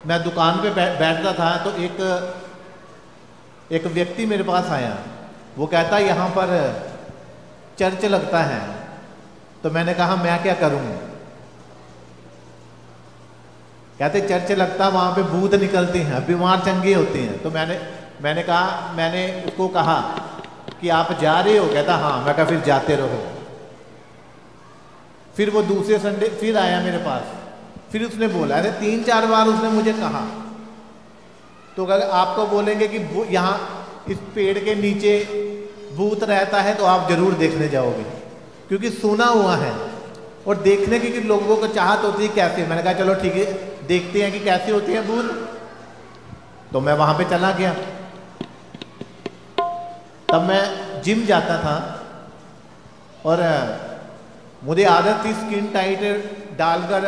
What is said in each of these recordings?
मैं दुकान पे बैठता था तो एक व्यक्ति मेरे पास आया। वो कहता यहाँ पर चर्च लगता है। तो मैंने कहा मैं क्या करूँ? कहते चर्च लगता, वहाँ पे भूत निकलती हैं, बीमार चंगे होते हैं। तो मैंने उसको कहा कि आप जा रहे हो? कहता हाँ। मैं कहा फिर जाते रहो। फिर वो दूसरे संडे फिर आया मेरे पास, फिर उसने बोला, अरे 3-4 बार उसने मुझे कहा। तो अगर आपको बोलेंगे कि यहाँ इस पेड़ के नीचे भूत रहता है तो आप जरूर देखने जाओगे, क्योंकि सुना हुआ है और देखने की लोगों को चाहत होती है कैसे। मैंने कहा चलो ठीक है, देखते हैं कि कैसे होती है भूत। तो मैं वहां पे चला गया। तब मैं जिम जाता था और मुझे आदत थी स्किन टाइट डालकर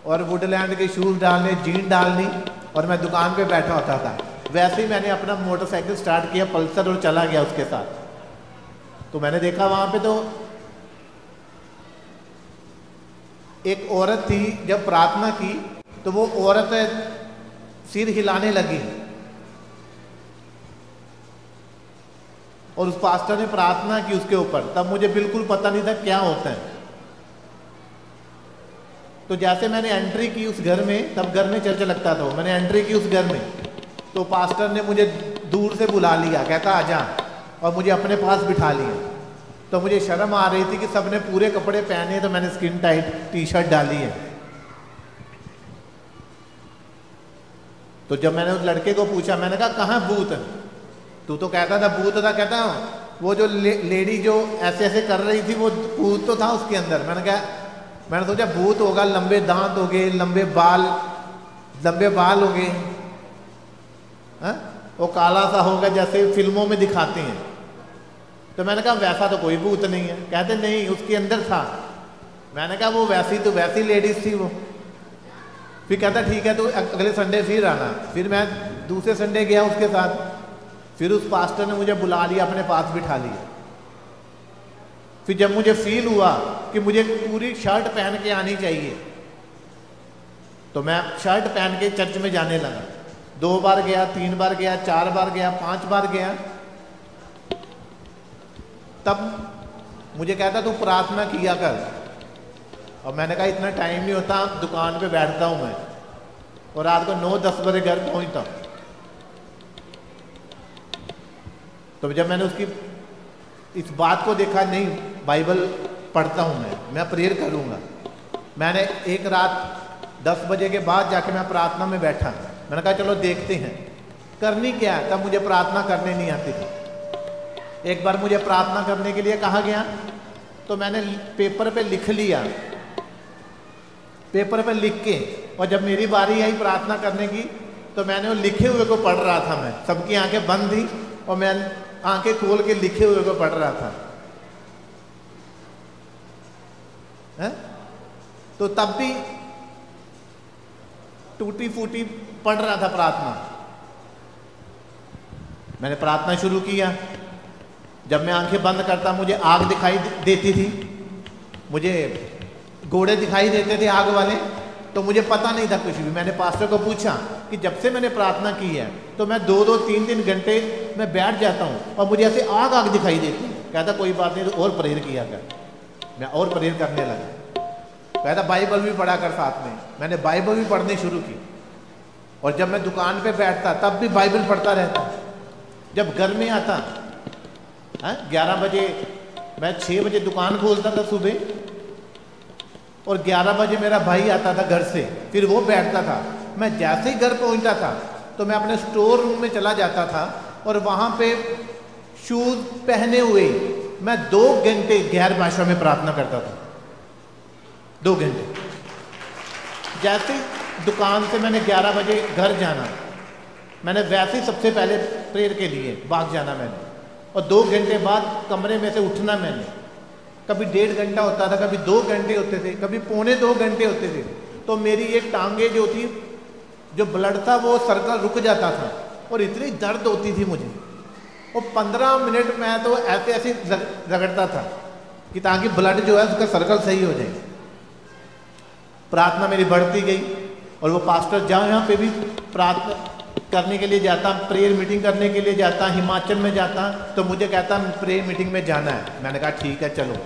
और वुडलैंड के शूज डालने, जीन डालनी, और मैं दुकान पे बैठा होता था। वैसे ही मैंने अपना मोटरसाइकिल स्टार्ट किया, पल्सर, और चला गया उसके साथ। तो मैंने देखा वहां पे तो एक औरत थी। जब प्रार्थना की तो वो औरत सिर हिलाने लगी और उस पास्टर ने प्रार्थना की उसके ऊपर। तब मुझे बिल्कुल पता नहीं था क्या होता है। तो जैसे मैंने एंट्री की उस घर में, तब घर में चर्च लगता था, मैंने एंट्री की उस घर में, तो पास्टर ने मुझे दूर से बुला लिया, कहता आजा, और मुझे अपने पास बिठा लिया। तो मुझे शर्म आ रही थी कि सबने पूरे कपड़े पहने, तो मैंने स्किन टाइट टी-शर्ट डाली है। तो जब मैंने उस लड़के को पूछा, मैंने कहा कहाँ भूत है? तू तो कहता था भूत था। कहता वो जो लेडी जो ऐसे ऐसे कर रही थी, वो भूत तो था उसके अंदर। मैंने सोचा भूत होगा, लंबे दांत हो गए, लंबे बाल हो गए, वो काला सा होगा जैसे फिल्मों में दिखाते हैं। तो मैंने कहा वैसा तो कोई भूत नहीं है। कहते नहीं, उसके अंदर था। मैंने कहा वो वैसी लेडीज थी वो। फिर कहता ठीक है, तो अगले संडे फिर आना। फिर मैं दूसरे संडे गया उसके साथ। फिर उस पास्टर ने मुझे बुला लिया, अपने पास बिठा लिया। फिर जब मुझे फील हुआ कि मुझे पूरी शर्ट पहन के आनी चाहिए, तो मैं शर्ट पहन के चर्च में जाने लगा। 2 बार गया, 3 बार गया, 4 बार गया, 5 बार गया। तब मुझे कहता तू प्रार्थना किया कर। और मैंने कहा इतना टाइम नहीं होता, दुकान पे बैठता हूँ मैं, और रात को 9-10 बजे घर पहुँचता हूँ। तो जब मैंने उसकी इस बात को देखा, नहीं बाइबल पढ़ता हूँ मैं प्रेयर करूँगा। मैंने एक रात 10 बजे के बाद जाके मैं प्रार्थना में बैठा। मैंने कहा चलो देखते हैं करनी क्या है। तब मुझे प्रार्थना करने नहीं आती थी। एक बार मुझे प्रार्थना करने के लिए कहा गया, तो मैंने पेपर पे लिख लिया, पेपर पे लिख के, और जब मेरी बारी आई प्रार्थना करने की, तो मैंने वो लिखे हुए को पढ़ रहा था। मैं, सबकी आंखें बंद थी और मैं आंखें खोल के लिखे हुए को पढ़ रहा था। है? तो तब भी टूटी फूटी पढ़ रहा था प्रार्थना। मैंने प्रार्थना शुरू किया। जब मैं आंखें बंद करता, मुझे आग दिखाई देती थी, मुझे घोड़े दिखाई देते थे आग वाले। तो मुझे पता नहीं था कुछ भी। मैंने पास्टर को पूछा कि जब से मैंने प्रार्थना की है तो मैं 2-2, 3-3 घंटे मैं बैठ जाता हूँ और मुझे ऐसे आग दिखाई देती है। कहता कोई बात नहीं, तो और प्रेयर किया कर। मैं और प्रेयर करने लगा। कहता बाइबल भी पढ़ा कर साथ में। मैंने बाइबल भी पढ़नी शुरू की, और जब मैं दुकान पे बैठता तब भी बाइबल पढ़ता रहता। जब घर में आता 11 बजे, मैं 6 बजे दुकान खोलता था सुबह, और 11 बजे मेरा भाई आता था घर से, फिर वो बैठता था। मैं जैसे ही घर पहुंचता था तो मैं अपने स्टोर रूम में चला जाता था, और वहाँ पे शूज पहने हुए मैं 2 घंटे गैर भाषा में प्रार्थना करता था। 2 घंटे। जैसे दुकान से मैंने 11 बजे घर जाना, मैंने वैसे ही सबसे पहले प्रेयर के लिए भाग जाना मैंने, और 2 घंटे बाद कमरे में से उठना मैंने। कभी 1.5 घंटा होता था, कभी 2 घंटे होते थे, कभी 1.25 घंटे होते थे। तो मेरी एक टांगे जो थी, जो ब्लड था वो सर्कल रुक जाता था, और इतनी दर्द होती थी मुझे। और 15 मिनट मैं तो ऐसे ऐसे रगड़ता था कि ताकि ब्लड जो है उसका सर्कल सही हो जाए। प्रार्थना मेरी बढ़ती गई, और वो पास्टर जहाँ पे भी प्रार्थना करने के लिए जाता, प्रेयर मीटिंग करने के लिए जाता, हिमाचल में जाता, तो मुझे कहता प्रेयर मीटिंग में जाना है। मैंने कहा ठीक है चलो।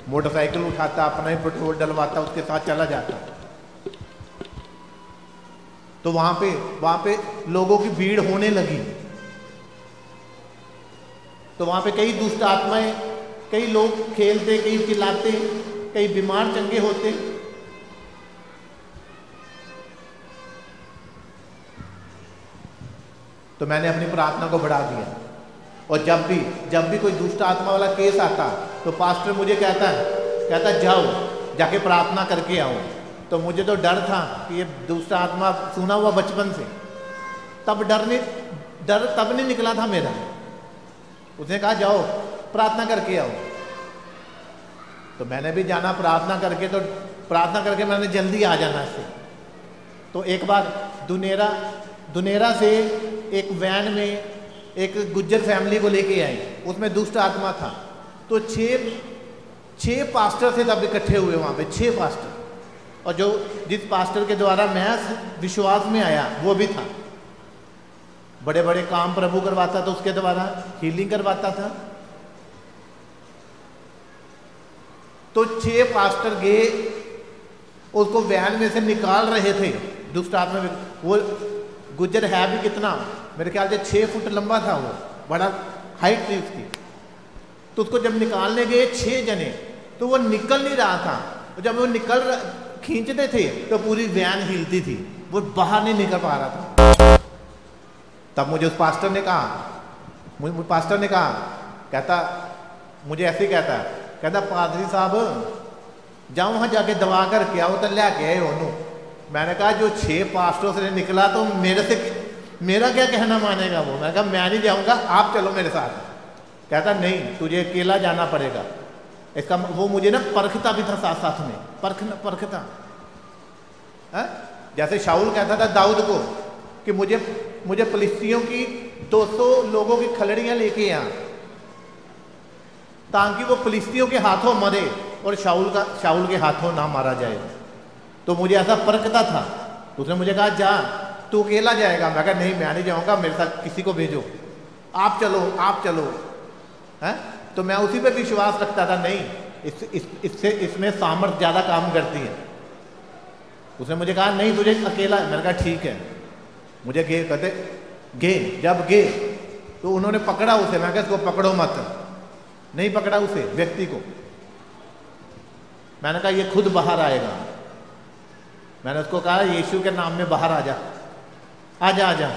मोटरसाइकिल उठाता, अपना ही पेट्रोल डलवाता, उसके साथ चला जाता। तो वहाँ पे लोगों की भीड़ होने लगी। तो वहाँ पे कई दुष्ट आत्माएं, कई लोग खेलते, कई चिल्लाते, कई बीमार चंगे होते। तो मैंने अपनी प्रार्थना को बढ़ा दिया, और जब भी कोई दुष्ट आत्मा वाला केस आता तो पास्टर मुझे कहता जाओ जाके प्रार्थना करके आओ। तो मुझे तो डर था कि ये दुष्ट आत्मा, सुना हुआ बचपन से, तब डर तब नहीं निकला था मेरा। उसने कहा जाओ प्रार्थना करके आओ। तो मैंने भी जाना प्रार्थना करके मैंने जल्दी आ जाना इससे। तो एक बार दुनेरा से एक वैन में एक गुज्जर फैमिली को लेके आए, उसमें दुष्ट आत्मा था। तो छह पास्टर थे तब इकट्ठे हुए वहाँ पे, 6 पास्टर। और जिस पास्टर के द्वारा मैं विश्वास में आया वो भी था, बड़े बड़े काम प्रभु करवाता था, उसके द्वारा हीलिंग करवाता था। तो 6 पास्टर गए, उसको वैन में से निकाल रहे थे दुष्ट आत्मा में। वो गुज्जर है भी कितना, मेरे ख्याल से 6 फुट लंबा था, वो बड़ा हाइट थी उसकी। तो उसको जब निकालने गए 6 जने, तो वो निकल नहीं रहा था। तो जब वो खींचते थे तो पूरी वैन हिलती थी, वो बाहर नहीं निकल पा रहा था। तब मुझे उस पास्टर ने कहा, कहता मुझे ऐसे ही कहता पादरी साहब जाओ वहाँ जाके दवा करके आओ तो लेके आए ओनू। मैंने कहा जो 6 पास्टरों से निकला तो मेरा क्या कहना मानेगा वो। मैंने कहा मैं नहीं जाऊँगा, आप चलो मेरे साथ। कहता नहीं तुझे अकेला जाना पड़ेगा। इसका वो मुझे ना परखता भी था, साथ में परखता है? जैसे शाऊल कहता था दाऊद को कि मुझे फिलिस्तियों की 200 लोगों की खलड़ियां लेके आ, ताकि वो फिलिस्तियों के हाथों मरे और शाऊल के हाथों ना मारा जाए। तो मुझे ऐसा परखता था। उसने मुझे कहा जा तू अकेला जाएगा। मैं कहा नहीं मैं नहीं जाऊंगा, मेरे साथ किसी को भेजो, आप चलो है? तो मैं उसी पे विश्वास रखता था, नहीं इसमें सामर्थ्य ज़्यादा काम करती है। उसने मुझे कहा नहीं तुझे अकेला। मैंने कहा ठीक है। मुझे जब गए तो उन्होंने पकड़ा उसे। मैं कहा इसको पकड़ो मत, नहीं पकड़ा उसे व्यक्ति को। मैंने कहा ये खुद बाहर आएगा। मैंने उसको कहा यीशु के नाम में बाहर आजा।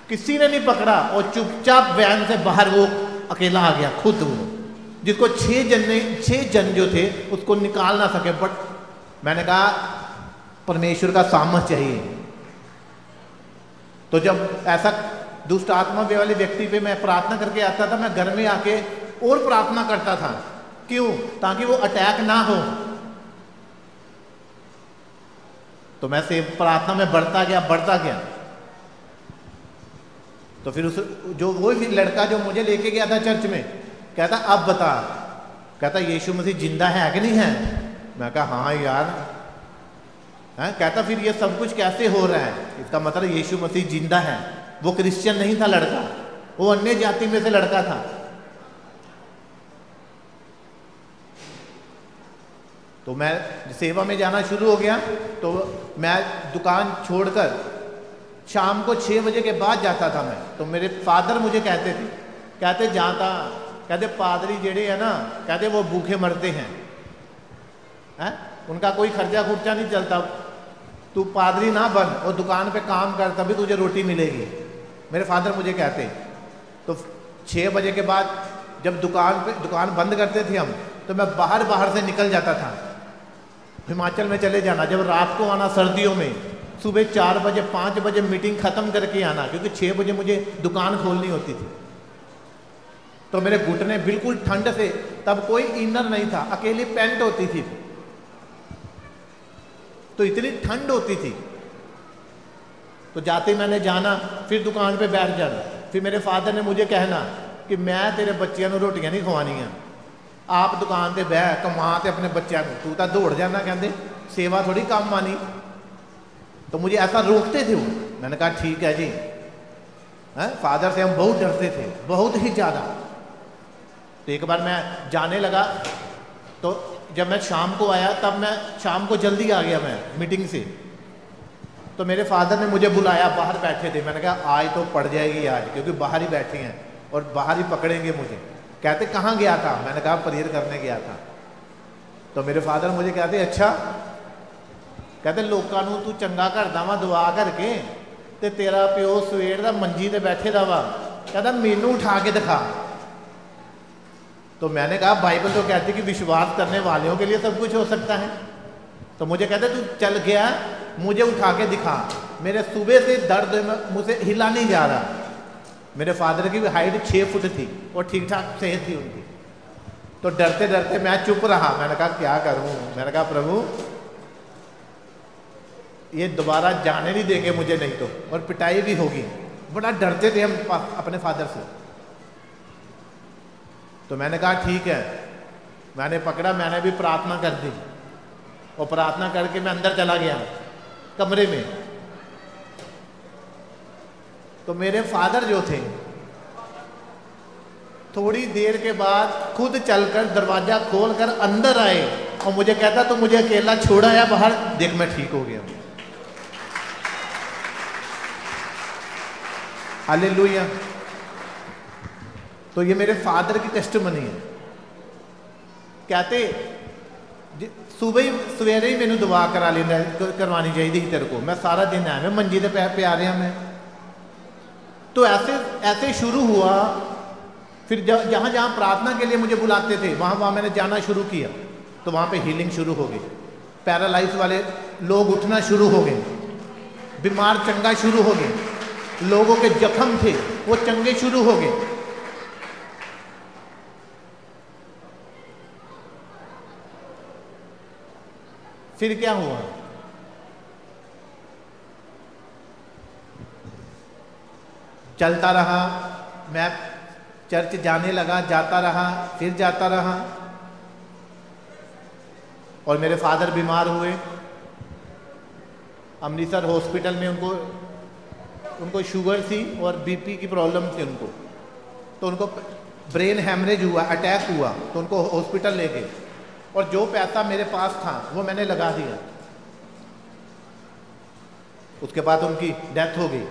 किसी ने नहीं पकड़ा और चुपचाप वैन से बाहर वो अकेला आ गया खुद। वो जिसको 6 जन जो थे उसको निकाल ना सके। बट मैंने कहा परमेश्वर का सामर्थ्य चाहिए। तो जब ऐसा दुष्ट आत्मा वाले व्यक्ति पे मैं प्रार्थना करके आता था, मैं घर में आके और प्रार्थना करता था। क्यों? ताकि वो अटैक ना हो। तो मैं से प्रार्थना में बढ़ता गया। तो फिर वो लड़का जो मुझे लेके गया था चर्च में, कहता अब बता, कहता यीशु मसीह जिंदा है कि नहीं है? मैं कहा हाँ यार है। कहता फिर ये सब कुछ कैसे हो रहा है? इसका मतलब यीशु मसीह जिंदा है। वो क्रिश्चियन नहीं था लड़का, वो अन्य जाति में से लड़का था। तो मैं सेवा में जाना शुरू हो गया। तो मैं दुकान छोड़कर शाम को 6 बजे के बाद जाता था मैं। तो मेरे फादर मुझे कहते जाता, कहते पादरी जेड़े है ना, कहते वो भूखे मरते हैं, उनका कोई खर्चा खुर्चा नहीं चलता, तू पादरी ना बन और दुकान पे काम कर, तभी तुझे रोटी मिलेगी। मेरे फादर मुझे कहते। तो 6 बजे के बाद जब दुकान बंद करते थे हम, तो मैं बाहर से निकल जाता था हिमाचल में चले जाना। जब रात को आना सर्दियों में, सुबह 4 बजे 5 बजे मीटिंग ख़त्म करके आना, क्योंकि 6 बजे मुझे दुकान खोलनी होती थी। तो मेरे घुटने बिल्कुल ठंड से, तब कोई इनर नहीं था, अकेली पैंट होती थी, तो इतनी ठंड होती थी। तो जाते मैंने जाना, फिर दुकान पे बैठ जाना। फिर मेरे फादर ने मुझे कहना कि मैं तेरे बच्चों को रोटियां नहीं खवानियां, आप दुकान पे बह कमा ते अपने बच्चों को, तू तो दौड़ जाना, कहते सेवा थोड़ी काम आनी। तो मुझे ऐसा रोकते थे वो। मैंने कहा ठीक है जी, फादर से हम बहुत डरते थे, बहुत ही ज़्यादा। तो एक बार मैं जाने लगा, तो जब मैं शाम को आया, तब मैं शाम को जल्दी आ गया मैं मीटिंग से, तो मेरे फादर ने मुझे बुलाया, बाहर बैठे थे। मैंने कहा आज तो पड़ जाएगी आज, क्योंकि बाहर ही बैठे हैं और बाहर ही पकड़ेंगे मुझे। कहते कहाँ गया था? मैंने कहा प्रेयर करने गया था। तो मेरे फादर मुझे कहते अच्छा, कहते लोगों नूं तू चंगा करदा वा दुआ करके, ते तेरा प्यो सवेर दा मंजी ते बैठे दा वा, कहता मैनू उठा के दिखा। तो मैंने कहा बाइबल तो कहती कि विश्वास करने वालों के लिए सब कुछ हो सकता है। तो मुझे कहते तू चल गया, मुझे उठा के दिखा। मेरे सुबह से दर्द मुझसे हिला नहीं जा रहा। मेरे फादर की भी हाइट 6 फुट थी और ठीक ठाक सेहत थी उनकी। तो डरते डरते मैं चुप रहा। मैंने कहा क्या करूं? मैंने कहा प्रभु ये दोबारा जाने नहीं देंगे मुझे, नहीं तो और पिटाई भी होगी। बड़ा डरते थे हम अपने फादर से। तो मैंने कहा ठीक है, मैंने पकड़ा, मैंने भी प्रार्थना कर दी और प्रार्थना करके मैं अंदर चला गया कमरे में। तो मेरे फादर जो थे थोड़ी देर के बाद खुद चलकर दरवाजा खोलकर अंदर आए और मुझे कहता तो मुझे अकेला छोड़ा या बाहर, देख मैं ठीक हो गया। हालेलुया। तो ये मेरे फादर की टेस्टिमनी है। कहते सुबह सवेरे ही मैंने दुआ करवानी चाहिए तेरे को, मैं सारा दिन आया, मैं मंजी पे आ रहा मैं। तो ऐसे ऐसे शुरू हुआ। फिर जहाँ जहाँ प्रार्थना के लिए मुझे बुलाते थे वहाँ मैंने जाना शुरू किया। तो वहाँ पे हीलिंग शुरू हो गई, पैरालाइज वाले लोग उठना शुरू हो गए, बीमार चंगा शुरू हो गए, लोगों के जख्म थे वो चंगे शुरू हो गए। फिर क्या हुआ? चलता रहा, मैं चर्च जाने लगा, जाता रहा, फिर जाता रहा। और मेरे फादर बीमार हुए, अमृतसर हॉस्पिटल में उनको शुगर थी और बीपी की प्रॉब्लम थी उनको। तो उनको ब्रेन हैमरेज हुआ, अटैक हुआ, तो उनको हॉस्पिटल ले गए। और जो पैसा मेरे पास था वो मैंने लगा दिया। उसके बाद उनकी डेथ हो गई।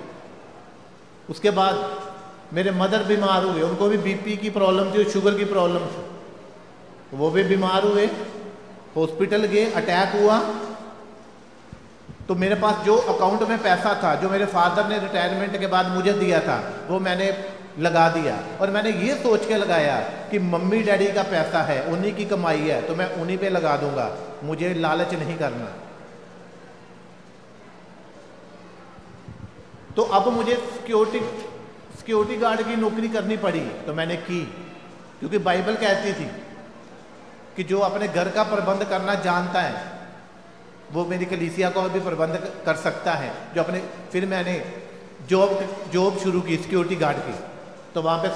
उसके बाद मेरे मदर बीमार हुए, उनको भी बीपी की प्रॉब्लम थी और शुगर की प्रॉब्लम थी, वो भी बीमार हुए, हॉस्पिटल गए, अटैक हुआ। तो मेरे पास जो अकाउंट में पैसा था, जो मेरे फादर ने रिटायरमेंट के बाद मुझे दिया था, वो मैंने लगा दिया। और मैंने ये सोच के लगाया कि मम्मी डैडी का पैसा है, उन्हीं की कमाई है, तो मैं उन्हीं पे लगा दूंगा, मुझे लालच नहीं करना। तो अब मुझे सिक्योरिटी गार्ड की नौकरी करनी पड़ी, तो मैंने की, क्योंकि बाइबल कहती थी कि जो अपने घर का प्रबंध करना जानता है वो मेरी कलीसिया को भी प्रबंध कर सकता है। जो अपने फिर मैंने जॉब शुरू की सिक्योरिटी गार्ड की। तो वहाँ पे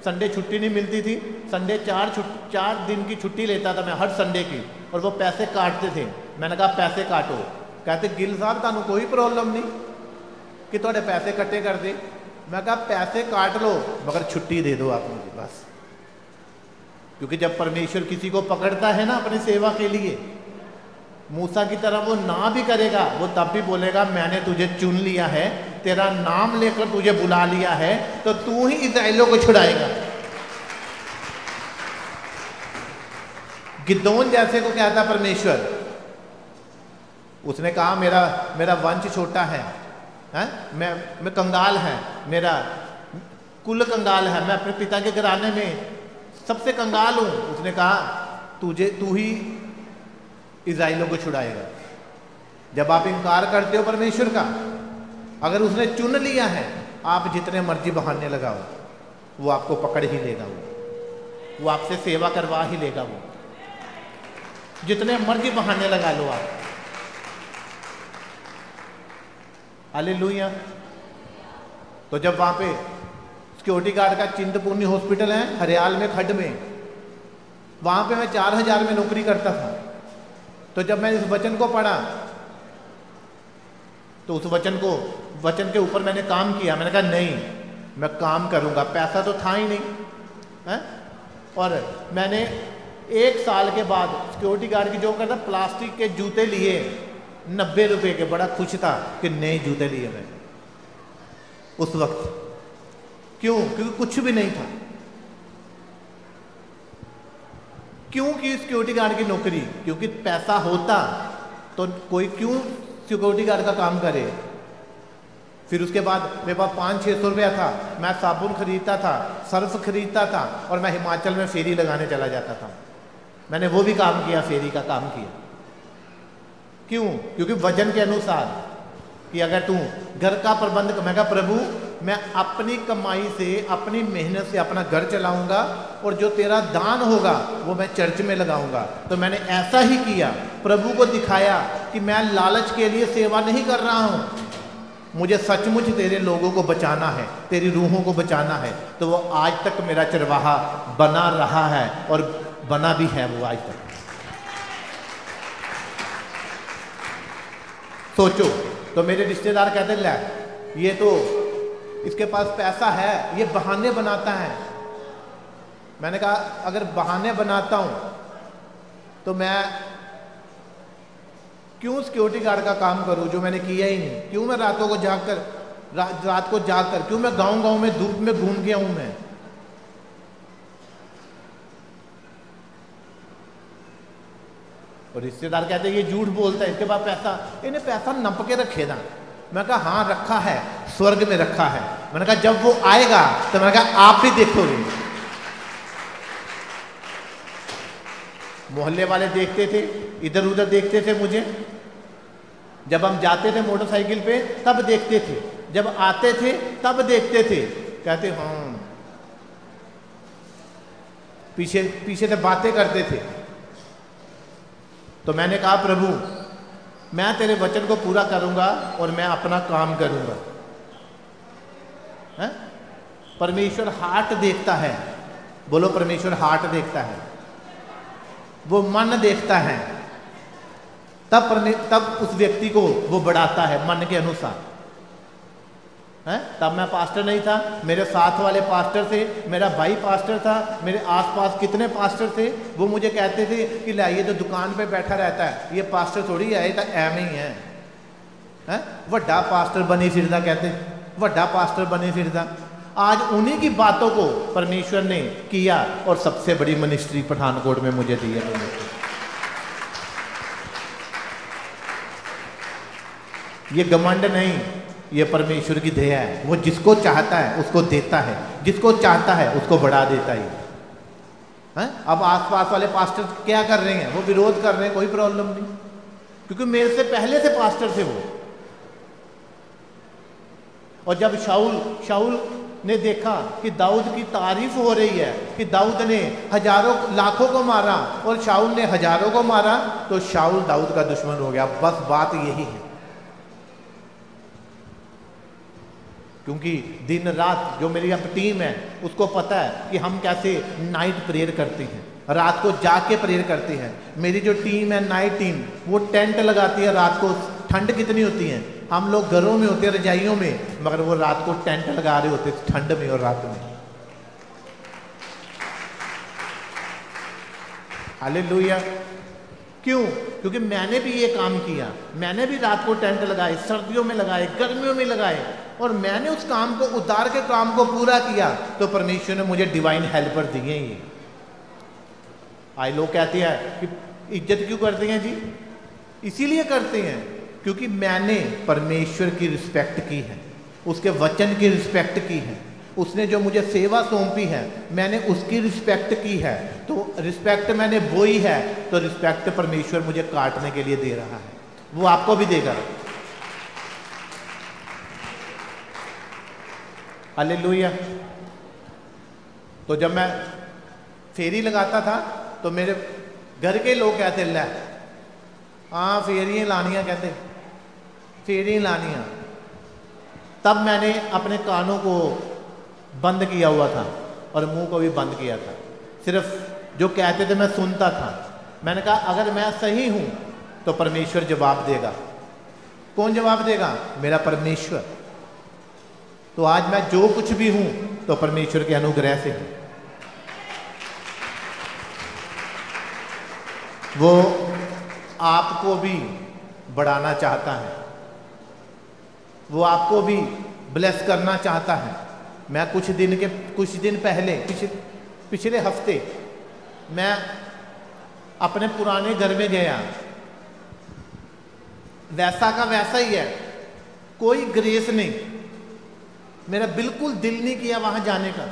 संडे छुट्टी नहीं मिलती थी। संडे 4 दिन की छुट्टी लेता था मैं हर संडे की, और वो पैसे काटते थे। मैंने कहा पैसे काटो। कहते गिल साहब तानू कोई प्रॉब्लम नहीं कि थोड़े पैसे कट्टे कर दे। मैं कहा पैसे काट लो मगर छुट्टी दे दो आप मुझे बस। क्योंकि जब परमेश्वर किसी को पकड़ता है ना अपनी सेवा के लिए, मूसा की तरह वो ना भी करेगा, वो तब भी बोलेगा मैंने तुझे चुन लिया है, तेरा नाम लेकर तुझे बुला लिया है, तो तू ही इस्राएलियों को छुड़ाएगा। गिदोन जैसे को कहता परमेश्वर, उसने कहा मेरा वंश छोटा है, मैं कंगाल है, मेरा कुल कंगाल है, मैं अपने पिता के घराने में सबसे कंगाल हूं। उसने कहा तू ही इस्राएलियों को छुड़ाएगा। जब आप इनकार करते हो परमेश्वर का, अगर उसने चुन लिया है, आप जितने मर्जी बहाने लगाओ, वो आपको पकड़ ही लेगा, वो आपसे सेवा करवा ही लेगा। वो जितने मर्जी बहाने लगा लो आप। हालेलुया। तो जब वहां पे सिक्योरिटी गार्ड का चिंतपूर्णी हॉस्पिटल है हरियाल में खड्ड में, वहां पे मैं 4000 में नौकरी करता था। तो जब मैंने इस वचन को पढ़ा तो उस वचन के ऊपर मैंने काम किया। मैंने कहा नहीं, मैं काम करूंगा। पैसा तो था ही नहीं है। और मैंने 1 साल के बाद सिक्योरिटी गार्ड की जॉब करता, प्लास्टिक के जूते लिए 90 रुपए के। बड़ा खुश था कि नए जूते लिए मैं उस वक्त। क्यों? क्योंकि कुछ भी नहीं था। क्यों की सिक्योरिटी गार्ड की नौकरी? क्योंकि पैसा होता तो कोई क्यों सिक्योरिटी गार्ड का काम करे। फिर उसके बाद मेरे पास 500-600 रुपया था। मैं साबुन खरीदता था, सर्फ खरीदता था, और मैं हिमाचल में फेरी लगाने चला जाता था। मैंने वो भी काम किया, फेरी का काम किया। क्यों? क्योंकि वजन के अनुसार कि अगर तू घर का प्रबंध, मैं कहा प्रभु मैं अपनी कमाई से, अपनी मेहनत से अपना घर चलाऊंगा, और जो तेरा दान होगा वो मैं चर्च में लगाऊंगा। तो मैंने ऐसा ही किया, प्रभु को दिखाया कि मैं लालच के लिए सेवा नहीं कर रहा हूं, मुझे सचमुच तेरे लोगों को बचाना है, तेरी रूहों को बचाना है। तो वो आज तक मेरा चरवाहा बना रहा है, और बना भी है वो आज तक। सोचो, तो मेरे रिश्तेदार कहते ले ये तो इसके पास पैसा है, ये बहाने बनाता है। मैंने कहा अगर बहाने बनाता हूं तो मैं क्यों सिक्योरिटी गार्ड का काम करूं जो मैंने किया ही नहीं? क्यों मैं रात को जाकर क्यों मैं गांव में धूप में घूम गया हूं मैं? और रिश्तेदार कहते हैं ये झूठ बोलता है, इसके पास पैसा, इन्हें पैसा नप के रखे ना। मैं कहा हाँ रखा है, स्वर्ग में रखा है। मैंने कहा जब वो आएगा तो मैंने कहा आप ही देखोगे। मोहल्ले वाले देखते थे, इधर उधर देखते थे मुझे। जब हम जाते थे मोटरसाइकिल पे तब देखते थे, जब आते थे तब देखते थे। कहते हाँ, पीछे पीछे से बातें करते थे। तो मैंने कहा प्रभु मैं तेरे वचन को पूरा करूंगा और मैं अपना काम करूंगा। है? परमेश्वर हार्ट देखता है। बोलो परमेश्वर हार्ट देखता है, वो मन देखता है। तब उस व्यक्ति को वो बढ़ाता है मन के अनुसार। है? तब मैं पास्टर नहीं था, मेरे साथ वाले पास्टर थे, मेरा भाई पास्टर था, मेरे आसपास कितने पास्टर थे। वो मुझे कहते थे कि लाइए तो दुकान पे बैठा रहता है, ये पास्टर थोड़ी है, ये तो एम ही है। वड्डा पास्टर बने फिरदा, कहते वड्डा पास्टर बने फिरदा। आज उन्हीं की बातों को परमेश्वर ने किया और सबसे बड़ी मिनिस्ट्री पठानकोट में मुझे दी है। ये घमंड नहीं, ये परमेश्वर की दया है। वो जिसको चाहता है उसको देता है, जिसको चाहता है उसको बढ़ा देता है। अब आसपास वाले पास्टर क्या कर रहे हैं? वो विरोध कर रहे हैं, कोई प्रॉब्लम नहीं, क्योंकि मेरे से पहले से पास्टर थे वो। और जब शाऊल ने देखा कि दाऊद की तारीफ हो रही है कि दाऊद ने हजारों लाखों को मारा और शाऊल ने हजारों को मारा, तो शाऊल दाऊद का दुश्मन हो गया। बस बात यही है। क्योंकि दिन रात जो मेरी अब टीम है उसको पता है कि हम कैसे नाइट प्रेयर करते हैं, रात को जाग के प्रेयर करते हैं। मेरी जो टीम है नाइट टीम, वो टेंट लगाती है। रात को ठंड कितनी होती है, हम लोग घरों में होते हैं, रजाइयों में, मगर वो रात को टेंट लगा रहे होते ठंड में और रात में। हालेलुया। क्यों? क्योंकि मैंने भी ये काम किया। मैंने भी रात को टेंट लगाए, सर्दियों में लगाए, गर्मियों में लगाए, और मैंने उस काम को, उद्धार के काम को पूरा किया। तो परमेश्वर ने मुझे डिवाइन हेल्पर दिए। ये आज लोग कहते हैं कि इज्जत क्यों करते हैं जी? इसीलिए करते हैं क्योंकि मैंने परमेश्वर की रिस्पेक्ट की है, उसके वचन की रिस्पेक्ट की है। उसने जो मुझे सेवा सौंपी है मैंने उसकी रिस्पेक्ट की है। तो रिस्पेक्ट मैंने बोई है, तो रिस्पेक्ट परमेश्वर मुझे काटने के लिए दे रहा है। वो आपको भी देगा। हालेलुया। तो जब मैं फेरी लगाता था तो मेरे घर के लोग कहते ले हाँ फेरियाँ लानियाँ, कहते फेरियाँ लानियाँ। तब मैंने अपने कानों को बंद किया हुआ था और मुंह को भी बंद किया था। सिर्फ जो कहते थे मैं सुनता था। मैंने कहा अगर मैं सही हूं तो परमेश्वर जवाब देगा। कौन जवाब देगा? मेरा परमेश्वर। तो आज मैं जो कुछ भी हूं तो परमेश्वर के अनुग्रह से हूं। वो आपको भी बढ़ाना चाहता है, वो आपको भी ब्लेस करना चाहता है। मैं कुछ दिन पहले पिछले हफ्ते मैं अपने पुराने घर में गया। वैसा का वैसा ही है, कोई ग्रेस नहीं। मेरा बिल्कुल दिल नहीं किया वहां जाने का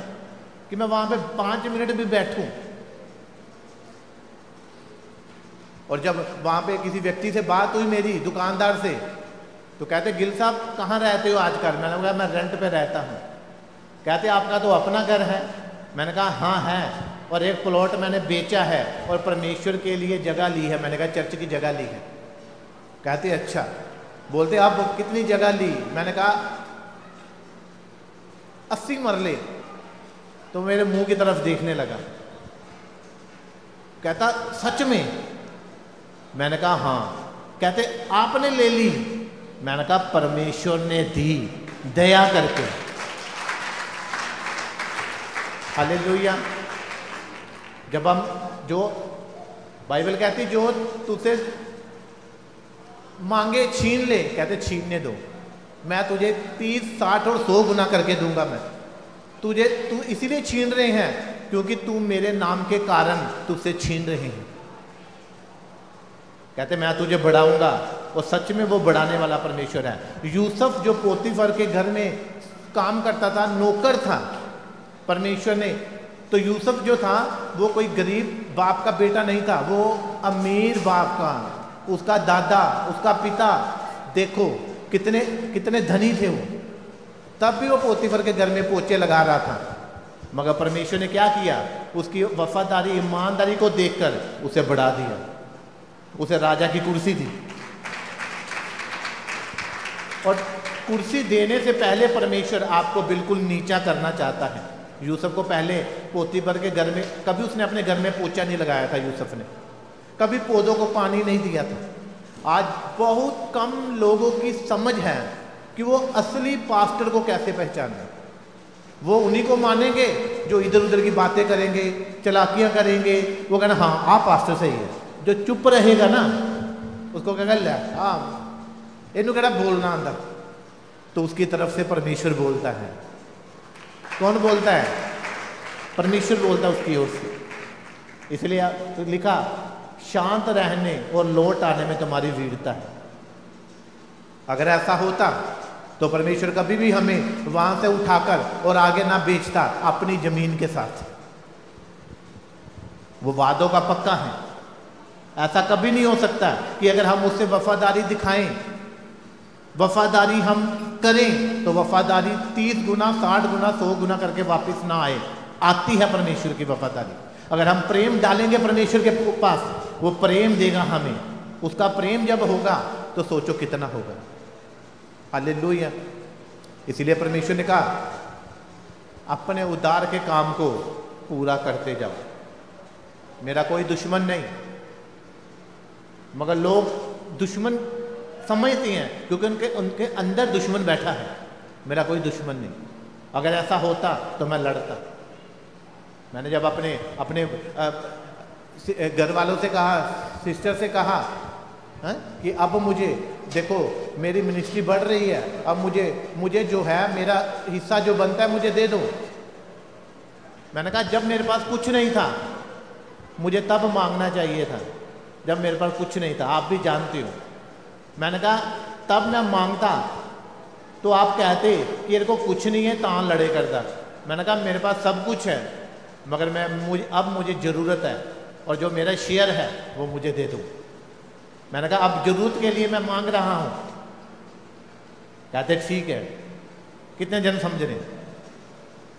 कि मैं वहां पे 5 मिनट भी बैठूं। और जब वहां पे किसी व्यक्ति से बात हुई मेरी, दुकानदार से, तो कहते गिल साहब कहाँ रहते हो आजकल? मैंने कहा मैं रेंट पे रहता हूँ। कहते आपका तो अपना घर है? मैंने कहा हाँ है, और एक प्लॉट मैंने बेचा है और परमेश्वर के लिए जगह ली है। मैंने कहा चर्च की जगह ली है। कहते अच्छा। बोलते आप कितनी जगह ली? मैंने कहा 80 मरले। तो मेरे मुंह की तरफ देखने लगा। कहता सच में? मैंने कहा हाँ। कहते आपने ले ली? मैंने कहा परमेश्वर ने दी, दया करके। हालेलुया। जब हम, जो बाइबल कहती जो तुझसे मांगे छीन ले, कहते छीनने दो, मैं तुझे 30, 60 और 100 गुना करके दूंगा। मैं तू इसीलिए छीन रहे हैं क्योंकि तू मेरे नाम के कारण तुझसे छीन रहे हैं। कहते मैं तुझे बढ़ाऊंगा, और सच में वो बढ़ाने वाला परमेश्वर है। यूसुफ जो पोतीफर के घर में काम करता था, नौकर था, परमेश्वर ने, तो यूसुफ जो था वो कोई गरीब बाप का बेटा नहीं था, वो अमीर बाप का, उसका दादा, उसका पिता देखो कितने कितने धनी थे वो। तब भी वो पोतीफर के घर में पोचे लगा रहा था। मगर परमेश्वर ने क्या किया? उसकी वफादारी, ईमानदारी को देखकर उसे बढ़ा दिया। उसे राजा की कुर्सी दी, और कुर्सी देने से पहले परमेश्वर आपको बिल्कुल नीचा करना चाहता है। यूसुफ को पहले पोतीफर के घर में, कभी उसने अपने घर में पोछा नहीं लगाया था यूसुफ ने, कभी पौधों को पानी नहीं दिया था। आज बहुत कम लोगों की समझ है कि वो असली पास्टर को कैसे पहचाने। वो उन्हीं को मानेंगे जो इधर उधर की बातें करेंगे, चलाकियां करेंगे। वो कहना हाँ आप पास्टर सही है। जो चुप रहेगा ना उसको क्या कर, हाँ इन्हों कहना बोलना अंदर, तो उसकी तरफ से परमेश्वर बोलता है। कौन बोलता है? परमेश्वर बोलता है उसकी ओर से। इसलिए तो लिखा शांत रहने और लौट आने में तुम्हारी वीरता है। अगर ऐसा होता तो परमेश्वर कभी भी हमें वहां से उठाकर और आगे ना बेचता अपनी जमीन के साथ। वो वादों का पक्का है। ऐसा कभी नहीं हो सकता कि अगर हम उससे वफादारी दिखाएं, वफादारी हम करें, तो वफादारी 30 गुना, 60 गुना, 100 गुना करके वापस ना आए। आती है परमेश्वर की वफादारी। अगर हम प्रेम डालेंगे परमेश्वर के पास, वो प्रेम देगा हमें। उसका प्रेम जब होगा तो सोचो कितना होगा। हालेलुया। इसीलिए परमेश्वर ने कहा अपने उद्धार के काम को पूरा करते जाओ। मेरा कोई दुश्मन नहीं, मगर लोग दुश्मन समझते हैं क्योंकि उनके अंदर दुश्मन बैठा है। मेरा कोई दुश्मन नहीं। अगर ऐसा होता तो मैं लड़ता। मैंने जब अपने घर वालों से कहा, सिस्टर से कहा कि अब मुझे देखो मेरी मिनिस्ट्री बढ़ रही है, अब मुझे जो है मेरा हिस्सा जो बनता है मुझे दे दो। मैंने कहा जब मेरे पास कुछ नहीं था मुझे तब मांगना चाहिए था, जब मेरे पास कुछ नहीं था। आप भी जानते हो। मैंने कहा तब मैं मांगता तो आप कहते कि इनको कुछ नहीं है तां लड़े करता। मैंने कहा मेरे पास सब कुछ है, मगर अब मुझे ज़रूरत है, और जो मेरा शेयर है वो मुझे दे दो। मैंने कहा अब ज़रूरत के लिए मैं मांग रहा हूँ। कहते ठीक है। कितने जन समझ रहे?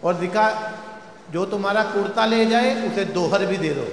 और दिखा जो तुम्हारा कुर्ता ले जाए उसे दोहर भी दे दो।